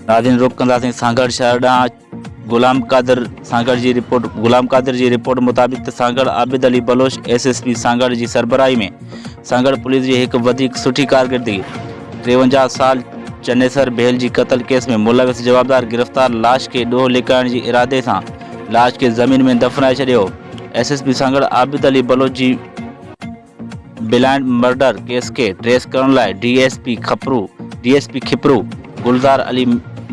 नाज़रीन रुख कंदासीं सांगड़ शहर ॾांहुं गुलाम कादिर जी रिपोर्ट मुताबिक़ त सांगड़ आबिद अली बलोच एसएसपी सांगड़ जी सरबराही में सांगड़ पुलिस जी हिकु वधीक सुठी कारकर्दगी 53 साल चन्नेसर बेहल जी क़त्ल केस में मुलविस जवाबदार गिरफ़्तार लाश के ॾोह लिकाइण जी इरादे सां लाश के ज़मीन में दफ़नाए छॾियो। एसएसपी सांगड़ आबिद अली बलोच जी ब्लाइंड मर्डर केस के ट्रेस करण लाइ डीएसपी खिपरू गुलज़ार अली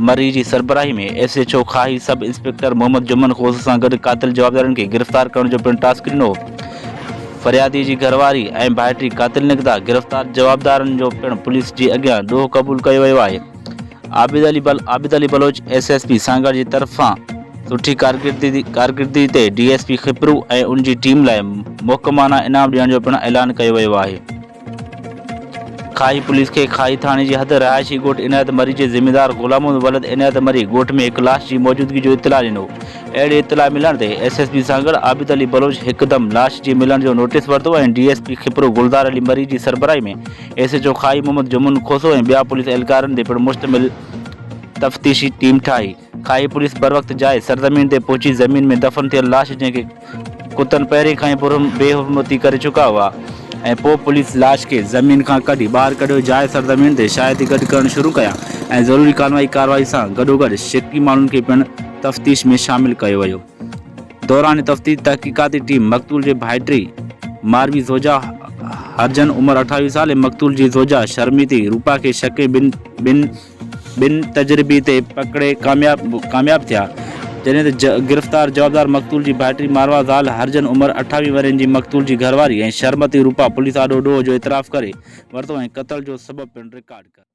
मरी जी सरबराही में एसएचओ खाही सब इंस्पेक्टर मोहम्मद जुमन खोस सां गॾु क़ातिल जवाबदारनि खे गिरफ़्तार करण जो पिणु टास्क ॾिनो। फरियादी जी घरवारी ऐं भाइटी क़ातिल निकिता। गिरफ़्तार जवाबदारनि जो पिणु पुलिस जी अॻियां ॾोह क़बूल कयो वियो आहे। आबिद अली बलोच एसएसपी सांगड़ जी तरफ़ां सुठी कारकर्दगी ते डीएसपी खिपरू ऐं उन जी टीम लाइ मोहकमाना इनाम ॾियण जो पिणु ऐलान कयो वियो आहे। खाई पुलिस के खाई थाने जी हद रहायशी ॻोठ इनायत मरी जे ज़िम्मेदार ग़ुलामुल वलद इनायत मरी ॻोठ में हिकु लाश जी मौजूदगी जो इतला ॾिनो। अहिड़ी इतला मिलण ते एसएसपी सांगड़ आबिद अली बलोच हिकदम लाश जी मिलण जो नोटिस वरितो ऐं डीएसपी खिपरू गुलज़ार अली मरी जी सरबराही में एसएचओ खाई मोहम्मद जुमन खोसो ऐं ॿिया पुलिस एहलकारनि ते पिणु मुश्तमिल तफ़्तीशी टीम ठाही। खाई पुलिस बर वक़्त जाइ सरज़मीन ते पहुची ज़मीन में दफ़न थियल लाश जंहिंखे कुतनि पहिरीं खां ई बेहुरमती करे चुका हुआ ऐं पोइ पुलिस लाश के ज़मीन खां कढी ॿाहिरि कढियो। जाइ सरज़मीन ते शायदि गॾु करणु शुरू कया ऐं ज़रूरी कार्रवाई सां गॾोगॾु शकी माण्हुनि खे पिणु तफ़्तीश में शामिल कयो वियो। दौरान तफ़्तीश तहक़ीक़ाती टीम मक़तूल जे भाइटी मारवी ज़ोजा हरजन उमिरि 28 साल ऐं मक़तूल जी ज़ोजा शर्मिती रूपा खे शके ॿिन तजरिबी ते पकड़े कामयाब थिया। जॾहिं त गिरफ़्तार जवाबदार मक़तूल जी भाइटी मारवा ज़ाल हरजन उमिरि 28 वरनि जी मक़तूल जी घरवारी ऐं शर्मती रूपा पुलिस आॾो ॾोह जो इतराफ़ करे वरितो ऐं क़त्ल जो सबबु पिणु रिकॉर्ड कयो।